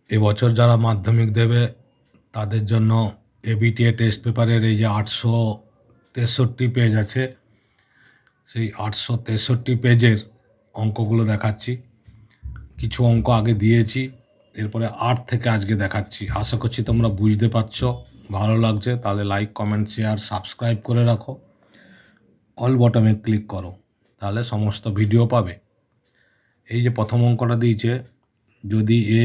এবছর যারা মাধ্যমিক দেবে তাদের জন্য এবিটিএ টেস্ট পেপারের এই যে 863 পেজ আছে, সেই 863 পেজের অঙ্কগুলো দেখাচ্ছি। কিছু অঙ্ক আগে দিয়েছি, এরপরে 8 থেকে আজকে দেখাচ্ছি। আশা করছি তোমরা বুঝতে পারছো, ভালো লাগছে। তাহলে লাইক, কমেন্ট, শেয়ার, সাবস্ক্রাইব করে রাখো, অল বটমে ক্লিক করো, তাহলে সমস্ত ভিডিও পাবে। এই যে প্রথম অঙ্কটা দিয়েছে, যদি A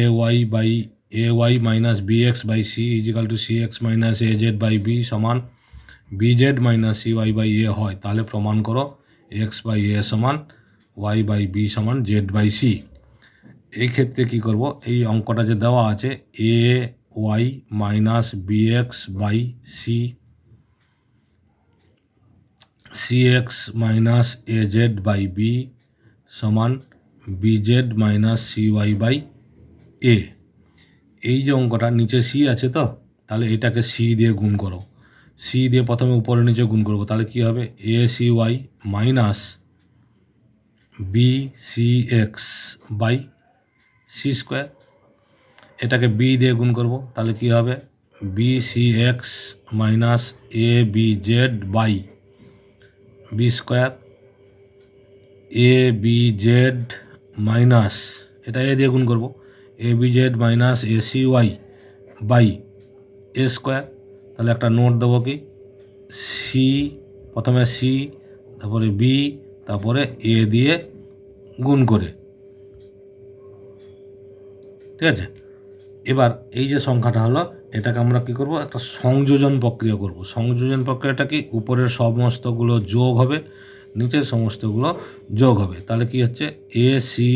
Y minus B X by C is equal to C x minus A Z by B সমান B Z minus C Y by A হয়, তাহলে প্রমাণ করো এক্স বাই এ সমান ওয়াই বাই বি সমান জেড বাই সি। এই ক্ষেত্রে কী করব, এই অঙ্কটা যে দেওয়া আছে A Y minus B X by C C x minus A Z by B সমান B Z minus C Y by a. এই যে অঙ্কটা নিচে সি আছে, তো তাহলে এটাকে সি দিয়ে গুণ করো। সি দিয়ে প্রথমে উপরে নিচে গুণ করবো, তাহলে কী হবে A C Y minus B C X by C square. এটাকে বি দিয়ে গুণ করব, তাহলে কী হবে B C x minus A B Z by B square. A B Z minus, এটা এ দিয়ে গুণ করব, A B Z minus A C Y by A square. তাহলে একটা নোট দেবো কি, সি প্রথমে সি, তারপরে বি, তারপরে এ দিয়ে গুণ করে, ঠিক আছে। এবার এই যে সংখ্যাটা হলো, এটাকে আমরা কী করব, একটা সংযোজন প্রক্রিয়া করব। সংযোজন প্রক্রিয়াটা কি, উপরের সমস্তগুলো যোগ হবে, নিচের সমস্তগুলো যোগ হবে। তাহলে কি হচ্ছে A C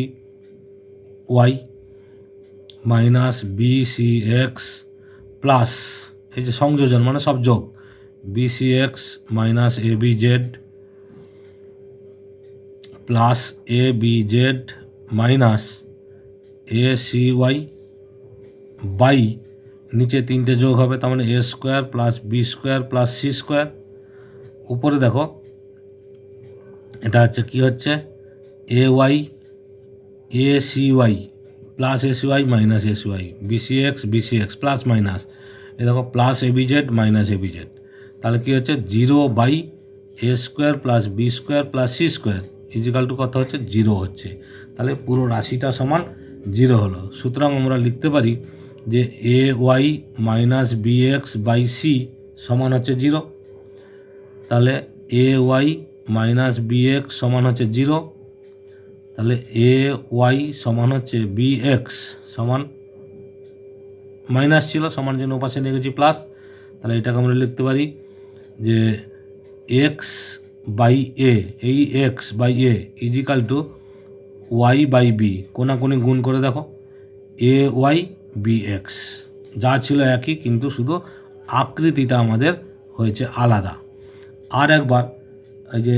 Y minus B C X plus, এই যে সংযোজন মানে সব যোগ, B C x minus A B Z plus A B Z minus A C Y by, নিচে তিনটে যোগ হবে, তার মানে A square plus B square plus C square. উপরে দেখো এটা হচ্ছে কি হচ্ছে A Y A C Y plus A C Y minus A C Y, B C X plus minus, এ দেখো plus A B Z minus A B Z. তাহলে কী হচ্ছে 0 A square plus B square plus C square equal to কত হচ্ছে 0 হচ্ছে। তাহলে পুরো রাশিটা সমান 0 হলো। সুতরাং আমরা লিখতে পারি যে A Y minus B X by C সমান হচ্ছে 0। তাহলে A Y minus B x সমান হচ্ছে 0। তাহলে এ ওয়াই সমান হচ্ছে বি এক্স সমান, মাইনাস ছিল সমান জন্য পাশে নিয়ে গেছি প্লাস। তাহলে এটাকে আমরা লিখতে পারি যে এক্স বাই এ, এই x by a equal to y by b, কোনাকুনি গুণ করে দেখো এ ওয়াই বি এক্স, যা ছিল একই, কিন্তু শুধু আকৃতিটা আমাদের হয়েছে আলাদা। আর একবার এই যে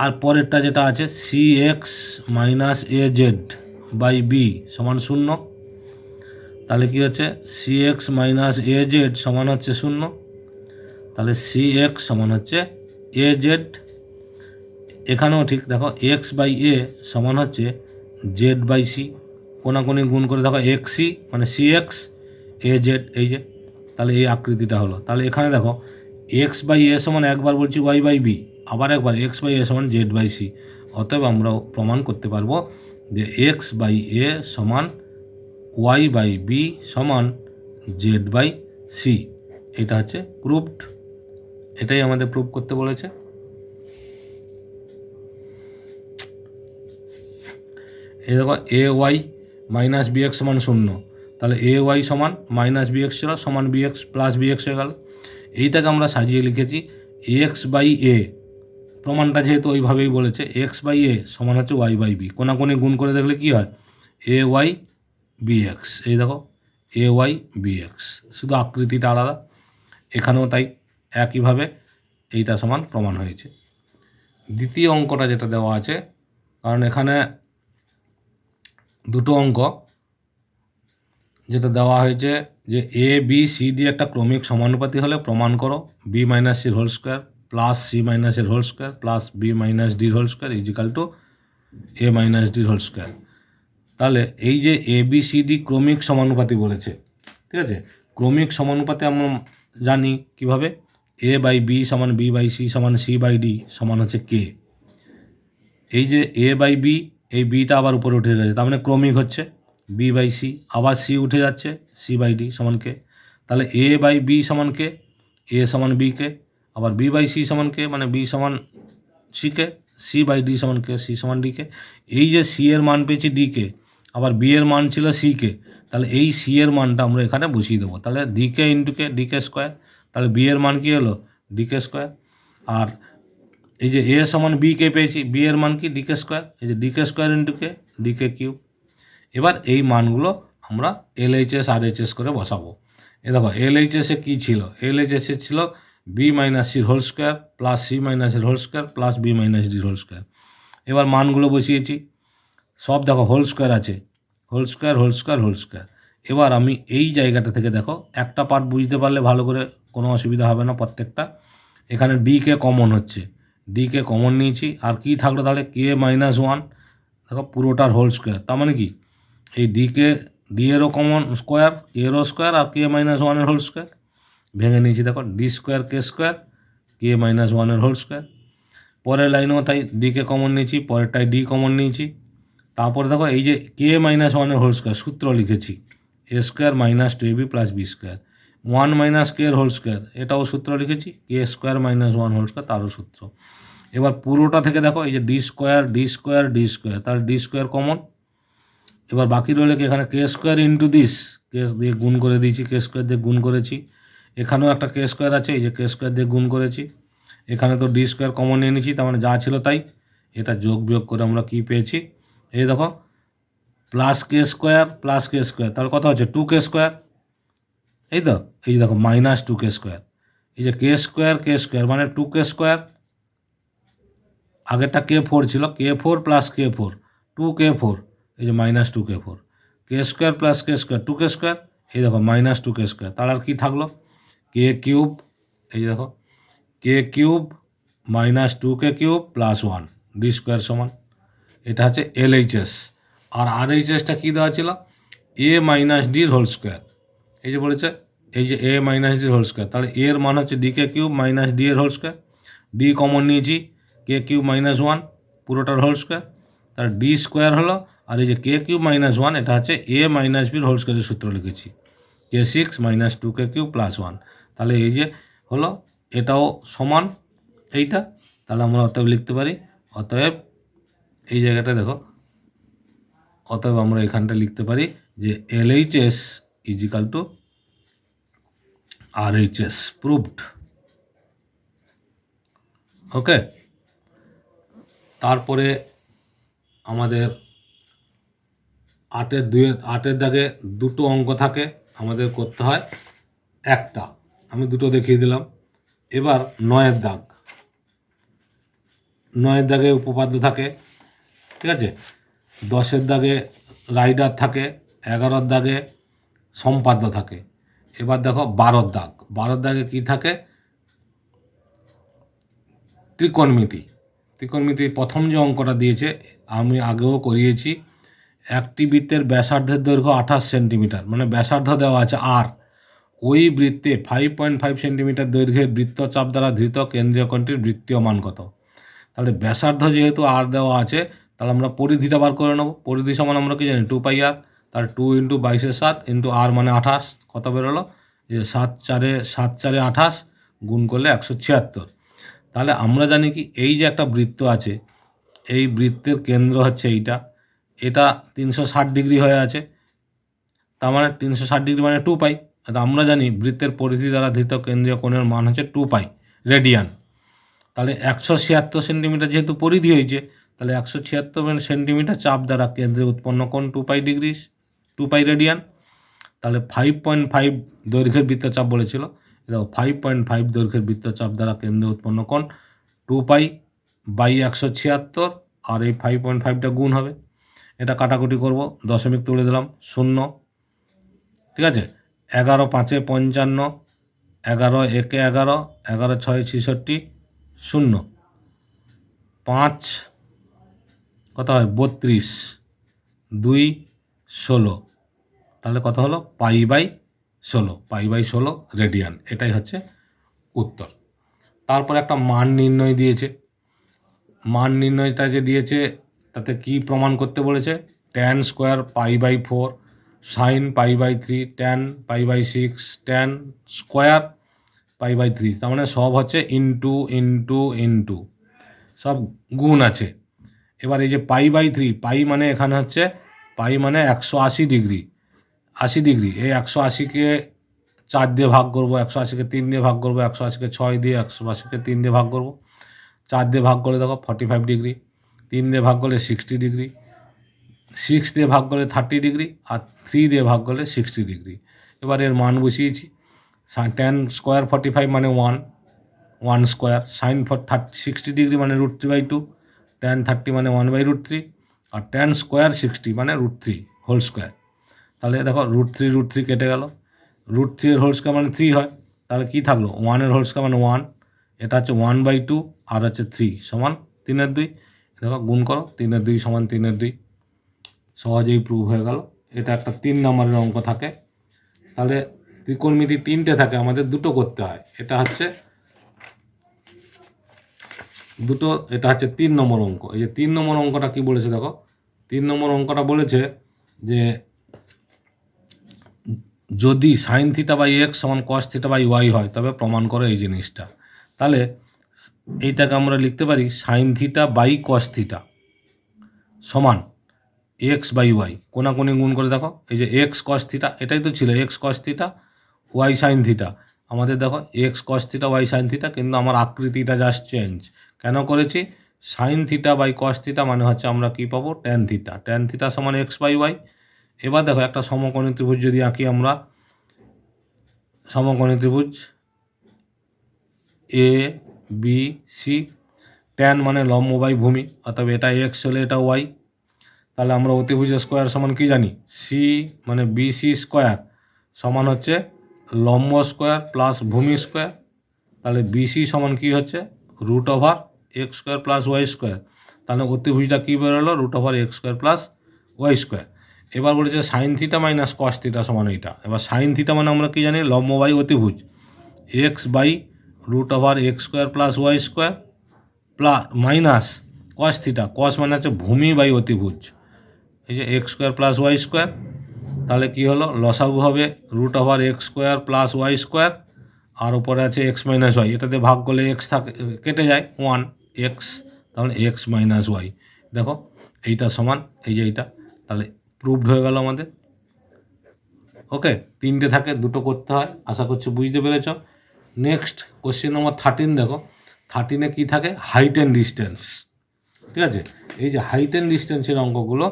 আর পরেরটা যেটা আছে c x minus A Z by B সমান 0। তাহলে কী হচ্ছে সি এক্স মাইনাস এ জেড সমান হচ্ছে 0। তাহলে সি এক্স সমান হচ্ছে এ জেড। এখানেও ঠিক দেখো এক্স বাই এ সমান হচ্ছে জেড বাই সি, কোনাকুনি গুণ করে দেখো এক্স সি মানে সি এক্স এ জেড, এই যে তাহলে এই আকৃতিটা হলো। তাহলে এখানে দেখো এক্স বাই এ সমান একবার বলছি ওয়াই বাই বি, আবার একবার এক্স বাই এ সমান জেড বাই সি। অতএব আমরা প্রমাণ করতে পারবো যে এক্স বাই এ সমান ওয়াই বাই বি সমান জেড বাই সি। এটা হচ্ছে প্রুভড, এটাই আমাদের প্রুভ করতে বলেছে। এই দেখো a Y minus B x সমান 0, তাহলে এ ওয়াই সমান মাইনাস বি এক্স ছিল সমান b x plus b x হয়ে গেল। এইটাকে আমরা সাজিয়ে লিখেছি এক্স বাই এ, প্রমাণটা যেহেতু ওইভাবেই বলেছে এক্স বাই এ সমান হচ্ছে ওয়াই বাই বি, কোনাকুনি গুণ করে দেখলে কী হয় এ ওয়াই বি এক্স। এই দেখো এ ওয়াই বি এক্স, শুধু আকৃতিটা আলাদা। এখানেও তাই একইভাবে এইটা সমান প্রমাণ হয়েছে। দ্বিতীয় অঙ্কটা যেটা দেওয়া আছে, কারণ এখানে দুটো অঙ্ক যেটা দেওয়া হয়েছে যে এ বি সি ডি একটা ক্রমিক সমানুপাতি হলে প্রমাণ করো বি মাইনাস সির হোল স্কোয়ার প্লাস সি মাইনাসের whole square plus b minus ডির whole square equal to a minus ডির হোল স্কোয়ার। তাহলে এই যে ABCD ক্রমিক সমানুপাতি বলেছে, ঠিক আছে। ক্রমিক সমানুপাতে আমরা জানি কিভাবে, A/B সমান B/C সমান C/D সমান হচ্ছে K। এই যে A/B, এই বিটা আবার উপরে উঠে গেছে, তার মানে ক্রমিক হচ্ছে B/C, আবার C উঠে যাচ্ছে C/D সমান K। তাহলে A/B সমান K, A সমান B কে, আবার B/C সমান K মানে B সমান C কে, C/D সমান K, C সমান D কে। এই যে C এর মান পেয়েছি D কে, আবার B এর মান ছিল C কে, তাহলে এই C এর মানটা আমরা এখানে বসিয়ে দেবো। তাহলে DK into K, DK square. তাহলে B এর মান কী হলো, DK স্কোয়ার। আর এই যে A সমান B কে পেয়েছি, B এর মান কি, DK স্কোয়ার। এই যে DK square into K, DK cube. এবার এই মানগুলো আমরা LHS RHS করে বসাবো। এ দেখো LHS এ কী ছিল, LHS এ ছিল B মাইনাস সির হোল স্কোয়ার প্লাস C মাইনাসের whole square plus B minus ডির হোল স্কোয়ার। এবার মানগুলো বসিয়েছি, সব দেখো হোল স্কোয়ার আছে, whole square whole square whole square. এবার আমি এই জায়গাটা থেকে দেখো একটা পার্ট বুঝতে পারলে ভালো করে, কোনো অসুবিধা হবে না প্রত্যেকটা। এখানে ডিকে কমন হচ্ছে, ডিকে কমন নিয়েছি, আর কি থাকলো তাহলে K-1, দেখো পুরোটার হোল স্কোয়ার। তার মানে কি, এই ডি এরও কমন স্কোয়ার, কে এরও স্কোয়ার, আর K-1 হোল স্কোয়ার ভেঙে নিয়েছি। দেখো D square K square, K-1 whole square. পরের লাইনেও তাই ডিকে কমন নিয়েছি, পরেরটায় ডি কমন নিয়েছি। তারপরে দেখো এই যে K-1 হোল স্কোয়ার সূত্র লিখেছি, A square minus 2AB plus B square, 1 minus K এর হোল স্কোয়ার, এটাও সূত্র লিখেছি, K square minus 1 whole square, তারও সূত্র। এবার পুরোটা থেকে দেখো এই যে D square D square D square, তাহলে D স্কোয়ার কমন। এবার বাকি রইলে কি, এখানে K স্কোয়ার ইন্টু দিস, কে দিয়ে গুণ করে দিয়েছি, K স্কোয়ার দিয়ে গুণ করেছি। এখানেও একটা K স্কোয়ার আছে, এই যে K স্কোয়ার দিয়ে গুণ করেছি। এখানে তো D স্কোয়ার কমন নিয়ে নিয়েছি, তার মানে যা ছিল তাই। এটা যোগ বিয়োগ করে আমরা কি পেয়েছি, এই দেখো plus K square plus K square, তাহলে কত হচ্ছে 2K স্কোয়ার। এই তো এই যে দেখো মাইনাস 2K স্কোয়ার, এই যে K স্কোয়ার মানে 2K স্কোয়ার। আগেরটা K4 ছিল, K4 প্লাস K4, 2K4, এই যে minus 2K4, K square plus K square 2K square, এই দেখো মাইনাস 2K স্কোয়ার। তাহলে আর কি থাকলো, K কিউব, এই যে দেখো K cube minus 2K cube plus 1 D square সমান, এটা হচ্ছে LHS। আর RHSটা কী দেওয়া ছিল, A মাইনাস ডির হোল স্কোয়ার। এই যে বলেছে এই যে A মাইনাস ডির হোল স্কোয়ার, তাহলে A এর মান হচ্ছে DK কিউব মাইনাস D এর হোল স্কোয়ার। D কমন নিয়েছি, K কিউব মাইনাস 1 পুরোটার হোল স্কোয়ার, তাহলে D স্কোয়ার হলো। আর এই যে K কিউব মাইনাস 1, এটা হচ্ছে A মাইনাস বির হোল স্কোয়ারের সূত্র লিখেছি, K6 minus 2K cube plus 1। তাহলে এই যে হলো, এটাও সমান এইটা। তাহলে আমরা অতএব লিখতে পারি, অতএব এই জায়গাটা দেখো, অতএব আমরা এখানটা লিখতে পারি যে LHS equal to RHS proved. Okay, তারপরে আমাদের 8-এর দাগে দুটো অঙ্ক থাকে, আমাদের করতে হয় একটা, আমি দুটো দেখিয়ে দিলাম। এবার 9-এর দাগ, 9-এর দাগে উপপাদ্য থাকে, ঠিক আছে। 10-এর দাগে রাইডার থাকে, 11-এর দাগে সম্পাদ্য থাকে। এবার দেখো 12-এর দাগ, 12-এর দাগে কী থাকে, ত্রিকোণমিতি। ত্রিকোণমিতির প্রথম যে অঙ্কটা দিয়েছে, আমি আগেও করিয়েছি। একটি বৃত্তের ব্যাসার্ধের দৈর্ঘ্য 28 সেন্টিমিটার, মানে ব্যাসার্ধ দেওয়া আছে আর, ওই বৃত্তে 5.5 সেন্টিমিটার দৈর্ঘ্যের বৃত্তচাপ দ্বারা ধৃত কেন্দ্রীয় কোণটির বৃত্তীয় মান কত। তাহলে ব্যাসার্ধ যেহেতু আর দেওয়া আছে, তাহলে আমরা পরিধিটা বার করে নেব। পরিধি সমান আমরা কি জানি, 2πr। তাহলে 2 × 22/7 ইন্টু আর মানে 28, কত বেরোলো, যে 7×4 = 28, গুণ করলে 176। তাহলে আমরা জানি কি, এই যে একটা বৃত্ত আছে, এই বৃত্তের কেন্দ্র হচ্ছে এইটা, এটা 360 ডিগ্রি হয়ে আছে, তার মানে 360 ডিগ্রি মানে 2π। আমরা জানি বৃত্তের পরিধি দ্বারা ধৃত কেন্দ্রীয় কোণের মান হচ্ছে 2π রেডিয়ান। তাহলে 176 সেন্টিমিটার যেহেতু পরিধি হয়েছে, তাহলে 176 সেন্টিমিটার চাপ দ্বারা কেন্দ্রে উৎপন্ন কোণ 2π ডিগ্রি, 2π রেডিয়ান। তাহলে 5.5 দৈর্ঘ্যের বৃত্তচাপ বলেছিল, দেখো 5.5 দৈর্ঘ্যের বৃত্তচাপ দ্বারা কেন্দ্রে উৎপন্ন কোণ 2π বাই 176, আর এই 5.5টা গুণ হবে। এটা কাটাকুটি করব, দশমিক তুলে দিলাম, 0, ঠিক আছে। 11×5 = 55, 11×1 = 11, 11×6 = 66, 0, 5 কত হয় 32, 2 16, তাহলে কত হলো পাই বাই 16 রেডিয়ান। এটাই হচ্ছে উত্তর। তারপর একটা মান নির্ণয় দিয়েছে। মান নির্ণয়টা যে দিয়েছে তাতে কি প্রমাণ করতে বলেছে, ট্যান স্কোয়ার পাই/4 সাইন পাই/3 ট্যান পাই/6 ট্যান স্কোয়ার পাই/3, তার মানে সব হচ্ছে ইন্টু ইন্টু ইন্টু, সব গুণ আছে। এবার এই যে পাই/3, পাই মানে এখানে হচ্ছে পাই মানে 180 ডিগ্রি, 80 ডিগ্রি। এই 180কে 4 দিয়ে ভাগ করবো, 180কে 3 দিয়ে ভাগ করবো, 180কে 6 দিয়ে, 180কে 3 দিয়ে ভাগ করবো। 4 দিয়ে ভাগ করলে দেখো 45 ডিগ্রি, 3 দিয়ে ভাগ করলে 60 ডিগ্রি, 6 দিয়ে ভাগ করলে 30 ডিগ্রি, আর 3 দিয়ে ভাগ করলে 60 ডিগ্রি। এবার এর মান বসিয়েছি। ট্যান স্কোয়ার 45 মানে 1 স্কোয়ার, সাইন 60 ডিগ্রি মানে √3/2, ট্যান 30 মানে 1/√3, আর ট্যান স্কোয়ার 60 মানে √3 হোল স্কোয়ার। তাহলে দেখো √3 কেটে গেল, √3 এর হোল স্কোয়ার মানে 3 হয়, তাহলে কি থাকলো 1 এর হোল স্কোয়ার মানে 1, এটা হচ্ছে 1/2 আর হচ্ছে 3 সমান 3/2। দেখো গুণ করো, 3/2 সমান 3/2, সহজেই প্রুভ হয়ে গেল। এটা একটা 3 নম্বরের অঙ্ক থাকে। তাহলে ত্রিকোণমিতি 3টে থাকে, আমাদের দুটো করতে হয়। এটা হচ্ছে দুটো, এটা হচ্ছে 3 নম্বর অঙ্ক। এই যে 3 নম্বর অঙ্কটা কি বলেছে দেখো, 3 নম্বর অঙ্কটা বলেছে যে যদি সাইন থিটা/x সমান কস থিটা/y হয় তবে প্রমাণ করো এই জিনিসটা। তাহলে এইটাকে আমরা লিখতে পারি সাইন থিটা/কস থিটা সমান x/y, কোনাকুনি গুণ করে দেখো, এই যে x cos থিটা এটাই তো ছিল, x cos theta y sin theta. আমাদের দেখো x cos theta y sin theta, কিন্তু আমার আকৃতিটা জাস্ট চেঞ্জ কেন করেছি, সাইন থিটা/কস থিটা মানে হচ্ছে আমরা কি পাবো, ট্যান থিটা। ট্যান থিটা সমান x/y। এবার দেখো একটা সমকোণী ত্রিভুজ যদি আঁকি আমরা, সমকোণী ত্রিভুজ এ বি সি, ট্যান মানে লম্ব বাই ভূমি, অর্থাৎ এটা এক্স হলে এটা ওয়াই। তাহলে আমরা অতিভুজের স্কোয়ার সমান কি জানি, সি মানে বিসি স্কোয়ার সমান হচ্ছে লম্ব স্কোয়ার প্লাস ভূমি স্কোয়ার। তাহলে বিসি সমান কি হচ্ছে √x² প্লাস ওয়াই স্কোয়ার। তাহলে অতিভুজটা কী বেরোলো, √x² প্লাস ওয়াই স্কোয়ার। এবার বলেছে sine theta minus cos theta সমান এইটা। এবার সাইন থিটা মানে আমরা কি জানি, লম্ব বাই অতিভুজ, x/√x² plus Y square plus minus cos theta, cos মানে হচ্ছে ভূমি বাই অতিভুজ, এই যে x² প্লাস ওয়াই স্কোয়ার। তাহলে কী হলো, লসাগু হবে √x² প্লাস ওয়াই স্কোয়ার, আর উপরে আছে x মাইনাস ওয়াই, এটাতে ভাগ করলে x থাকে, কেটে যায় 1 x, তাহলে x মাইনাস ওয়াই। দেখো এইটা সমান এই যে এইটা, তাহলে প্রুভড হয়ে গেল আমাদের। ওকে, 3টে থাকে, দুটো করতে হয়, আশা করছি বুঝতে পেরেছ। নেক্সট কোশ্চেন নম্বর 13 দেখো, 13-এ কী থাকে, হাইট অ্যান্ড ডিস্টেন্স। ঠিক আছে, এই যে হাইট অ্যান্ড ডিস্টেন্সের অঙ্কগুলো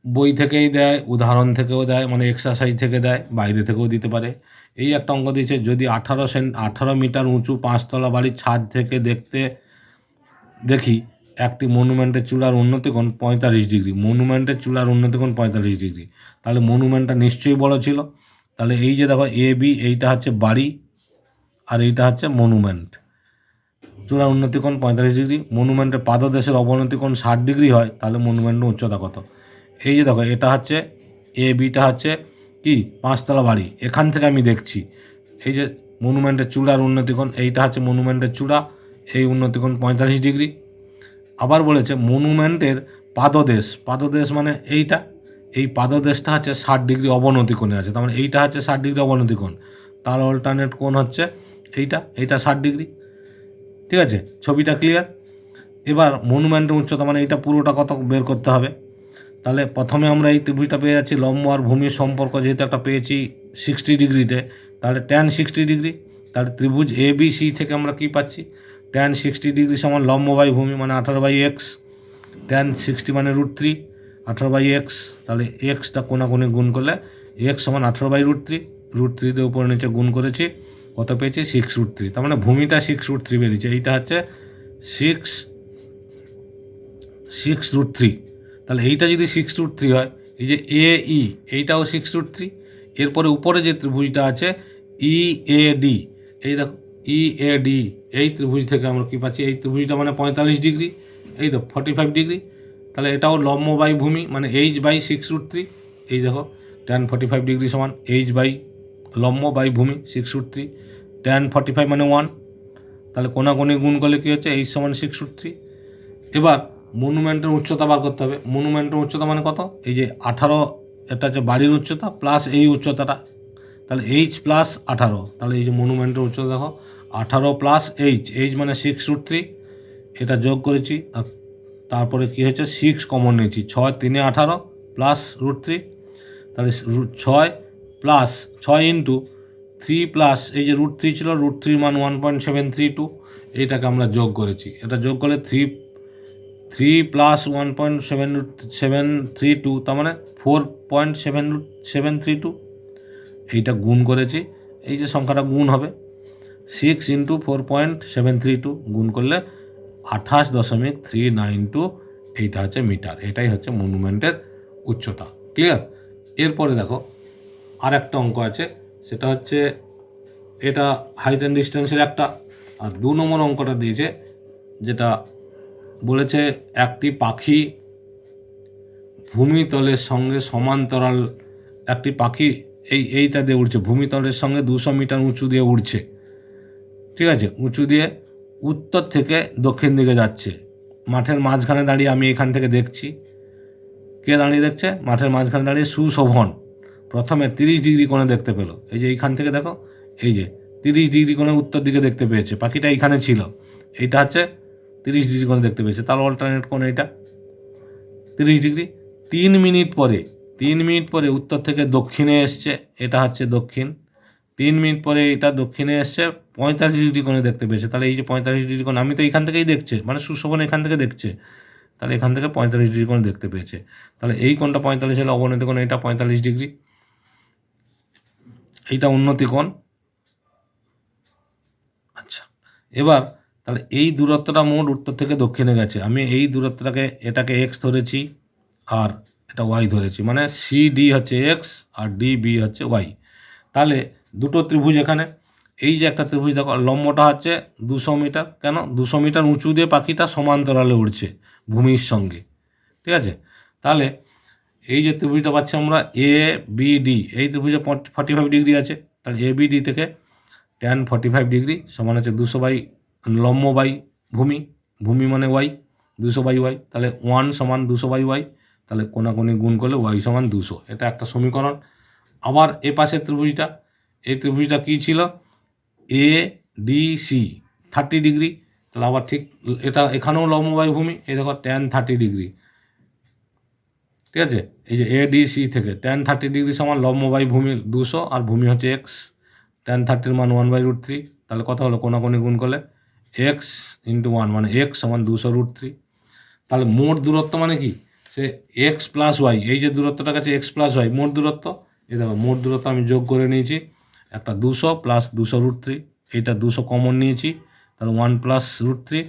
বই থেকেই দেয়, উদাহরণ থেকেও দেয়, মানে এক্সারসাইজ থেকে দেয়, বাইরে থেকেও দিতে পারে। এই একটা অঙ্ক দিয়েছে, যদি 18 মিটার উঁচু 5তলা বাড়ির ছাদ থেকে দেখি একটি মনুমেন্টের চূড়ার উন্নতিকোণ 45 ডিগ্রি, মনুমেন্টের চূড়ার উন্নতিকোণ 45 ডিগ্রি, তাহলে মনুমেন্টটা নিশ্চয়ই বড় ছিল। তাহলে এই যে দেখো এ বি, এইটা হচ্ছে বাড়ি আর এইটা হচ্ছে মনুমেন্ট, চূড়ার উন্নতিকোণ 45 ডিগ্রি, মনুমেন্টের পাদদেশের অবনতিকোণ 60 ডিগ্রি হয়, তাহলে মনুমেন্টের উচ্চতা কত। এই যে দেখো এটা হচ্ছে এ বিটা হচ্ছে কি 5তলা বাড়ি, এখান থেকে আমি দেখছি এই যে মনুমেন্টের চূড়ার উন্নতিকোণ, এইটা হচ্ছে মনুমেন্টের চূড়া, এই উন্নতিকোণ 45 ডিগ্রি। আবার বলেছে মনুমেন্টের পাদদেশ মানে এইটা, এই পাদদেশটা হচ্ছে 60 ডিগ্রি অবনতিকোণে আছে, তার মানে এইটা হচ্ছে 60 ডিগ্রি অবনতিকোণ, তার অল্টারনেট কোণ হচ্ছে এইটা 60 ডিগ্রি। ঠিক আছে, ছবিটা ক্লিয়ার। এবার মনুমেন্টের উচ্চতা মানে এইটা পুরোটা কত বের করতে হবে। তাহলে প্রথমে আমরা এই ত্রিভুজটা পেয়ে যাচ্ছি, লম্ব আর ভূমির সম্পর্ক যেহেতু একটা পেয়েছি 60 ডিগ্রিতে, তাহলে ট্যান 60 ডিগ্রি। তাহলে ত্রিভুজ এ বি সি থেকে আমরা কি পাচ্ছি, ট্যান 60 ডিগ্রি সমান লম্ব বাই ভূমি মানে 18/x, ট্যান 60 মানে √3, 18/x, তাহলে এক্সটা কোনাকুনি গুণ করলে x সমান 18/√3, √3 দিয়ে উপরে নিচে গুণ করেছি, কত পেয়েছি 6√3, তার মানে ভূমিটা 6√3 বেরিয়েছে, এইটা হচ্ছে 6√3। তাহলে এইটা যদি 6√3 হয়, এই যে এ ই এইটাও 6√3, এরপরে উপরে যে ত্রিভুজটা আছে ই এ ডি, এই দেখো ই এ ডি, এই ত্রিভুজ থেকে আমরা কী পাচ্ছি, এই ত্রিভুজটা মানে 45 ডিগ্রি, এই তো 45 ডিগ্রি, তাহলে এটাও লম্ব বাই ভূমি, মানে h/6√3। এই দেখো tan 45 ডিগ্রি সমান h/ লম্ব বাই ভূমি 6√3, tan 45 মানে 1, তাহলে কোনাকুনি গুণ করলে কী হচ্ছে h সমান 6√3। এবার মনুমেন্টের উচ্চতা বার করতে হবে। মনুমেন্টের উচ্চতা মানে কত, এই যে 18, এটা হচ্ছে বাড়ির উচ্চতা প্লাস এই উচ্চতাটা, তাহলে h প্লাস 18, তাহলে এই যে মনুমেন্টের উচ্চতা দেখো 18 প্লাস h মানে 6√3, এটা যোগ করেছি আর তারপরে কী হয়েছে 6 কমন নিয়েছি, 6 3 18 প্লাস √3, তাহলে 6 প্লাস 6 ইন্টু 3 প্লাস এই যে √3 ছিল, √3 মান 1.732, এইটাকে আমরা যোগ করেছি। এটা যোগ করলে 3 প্লাস 1.732, তার মানে 4.732, এইটা গুণ করেছি, এই যে সংখ্যাটা গুণ হবে 6 ইন্টু 4.732 গুণ করলে 28.392, এইটা হচ্ছে মিটার। এটাই হচ্ছে মনুমেন্টের উচ্চতা। ক্লিয়ার? এরপরে দেখো আর একটা অঙ্ক আছে, সেটা হচ্ছে এটা হাইট অ্যান্ড ডিস্টেন্সের একটা, আর 2 নম্বর অঙ্কটা দিয়েছে যেটা বলেছে একটি পাখি ভূমিতলের সঙ্গে সমান্তরাল, একটি পাখি এইটা দিয়ে উড়ছে, ভূমিতলের সঙ্গে 200 মিটার উঁচু দিয়ে উড়ছে, ঠিক আছে, উঁচু দিয়ে উত্তর থেকে দক্ষিণ দিকে যাচ্ছে। মাঠের মাঝখানে দাঁড়িয়ে আমি এখান থেকে দেখছি। কে দাঁড়িয়ে দেখছে? মাঠের মাঝখানে দাঁড়িয়ে সুশোভন প্রথমে 30 ডিগ্রি কোণে দেখতে পেল। এই যে এইখান থেকে দেখো, এই যে 30 ডিগ্রি কোণে উত্তর দিকে দেখতে পেয়েছে, পাখিটা এইখানে ছিল, এইটা হচ্ছে 30 ডিগ্রি কোণে দেখতে পেয়েছে, তাহলে অল্টারনেট কোণ এইটা 30 ডিগ্রি। 3 মিনিট পরে উত্তর থেকে দক্ষিণে এসছে, এটা হচ্ছে দক্ষিণ। 3 মিনিট পরে এটা দক্ষিণে এসছে, 45 ডিগ্রি কোণে দেখতে পেয়েছে, তাহলে এই যে 45 ডিগ্রি কোণ, আমি তো এইখান থেকেই দেখছে, মানে সুশোভন এখান থেকে দেখছে, তাহলে এখান থেকে 45 ডিগ্রি কোণে দেখতে পেয়েছে, তাহলে এই কোণটা 45 হলে অবনতি কোণ এটা 45 ডিগ্রি, এইটা উন্নতি কোণ। আচ্ছা, এবার তাহলে এই দূরত্বটা মোট উত্তর থেকে দক্ষিণে গেছে, আমি এই দূরত্বটাকে এটাকে এক্স ধরেছি আর এটা ওয়াই ধরেছি, মানে CD হচ্ছে এক্স আর DB হচ্ছে ওয়াই। তাহলে দুটো ত্রিভুজ এখানে, এই যে একটা ত্রিভুজ দেখো, লম্বটা হচ্ছে 200 মিটার, কেন 200 মিটার উঁচু দিয়ে পাখিটা সমান্তরালে উড়ছে ভূমির সঙ্গে, ঠিক আছে। তাহলে এই যে ত্রিভুজটা পাচ্ছি আমরা ABD, এই ত্রিভুজে 45 ডিগ্রি আছে, তাহলে ABD থেকে tan 45 ডিগ্রি সমান হচ্ছে 200 বাই লম্ব বাই ভূমি, ভূমি মানে ওয়াই, 200 বাই ওয়াই, তাহলে 1 সমান 200 বাই ওয়াই, তাহলে কোনাকুনি গুণ করলে ওয়াই সমান 200, এটা একটা সমীকরণ। আবার এ পাশের ত্রিভুজটা, এই ত্রিভুজটা কী ছিল, ADC 30 ডিগ্রি, তাহলে আবার ঠিক এটা এখানেও লম্ব বাই ভূমি, এই দেখো tan 30 ডিগ্রি, ঠিক আছে, এই যে ADC থেকে tan 30 ডিগ্রি সমান লম্ব বাই ভূমি 200 আর ভূমি হচ্ছে এক্স, tan 30 মান 1/√3, তাহলে কত হলো, কোনাকুনি গুণ করলে এক্স ইন্টু 1 মানে এক্স সমান 200√3। তাহলে মোট দূরত্ব মানে কি, সে এক্স প্লাস ওয়াই, এই যে দূরত্বটা কাছে এক্স প্লাস ওয়াই মোট দূরত্ব, এই দেখো মোট দূরত্ব আমি যোগ করে নিয়েছি, একটা 200 প্লাস 200√3, এইটা 200 কমন নিয়েছি, তাহলে 1 প্লাস √3,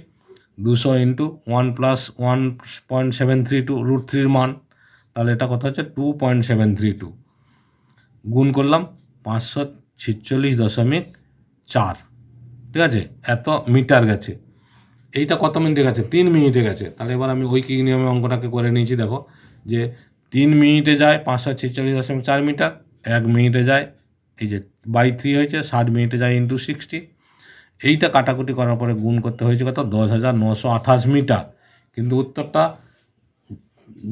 200 ইন্টু 1 প্লাস 1.732 মান, তাহলে এটা কত হচ্ছে 2.732, গুণ করলাম 546.4, ঠিক আছে, এত মিটার গেছে। এইটা কত মিনিটে গেছে, 3 মিনিটে গেছে। তাহলে এবার আমি ঐকিক নিয়মে অঙ্কটাকে করে নিয়েছি, দেখো যে 3 মিনিটে যায় 546.4 মিটার, 1 মিনিটে যায় এই যে বাই 3 হয়েছে, 60 মিনিটে যায় ইন্টু 60, এইটা কাটাকুটি করার পরে গুণ করতে হয়েছে কত, 10,928 মিটার, কিন্তু উত্তরটা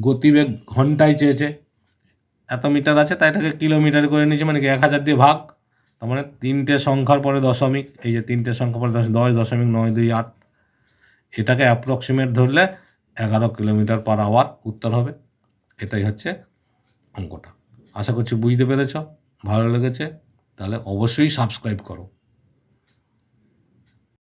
গতিবেগ ঘন্টায় চেয়েছে, এত মিটার আছে তাই এটাকে কিলোমিটার করে নিয়েছে, মানে কি 1000 দিয়ে ভাগ, তার মানে 3টে সংখ্যার পরে দশমিক, এই যে 3টে সংখ্যার পরে 10.928, এটাকে অ্যাপ্রক্সিমেট ধরলে 11 কিলোমিটার পার আওয়ার উত্তর হবে। এটাই হচ্ছে অঙ্কটা। আশা করছি বুঝতে পেরেছ, ভালো লেগেছে, তাহলে অবশ্যই সাবস্ক্রাইব করো।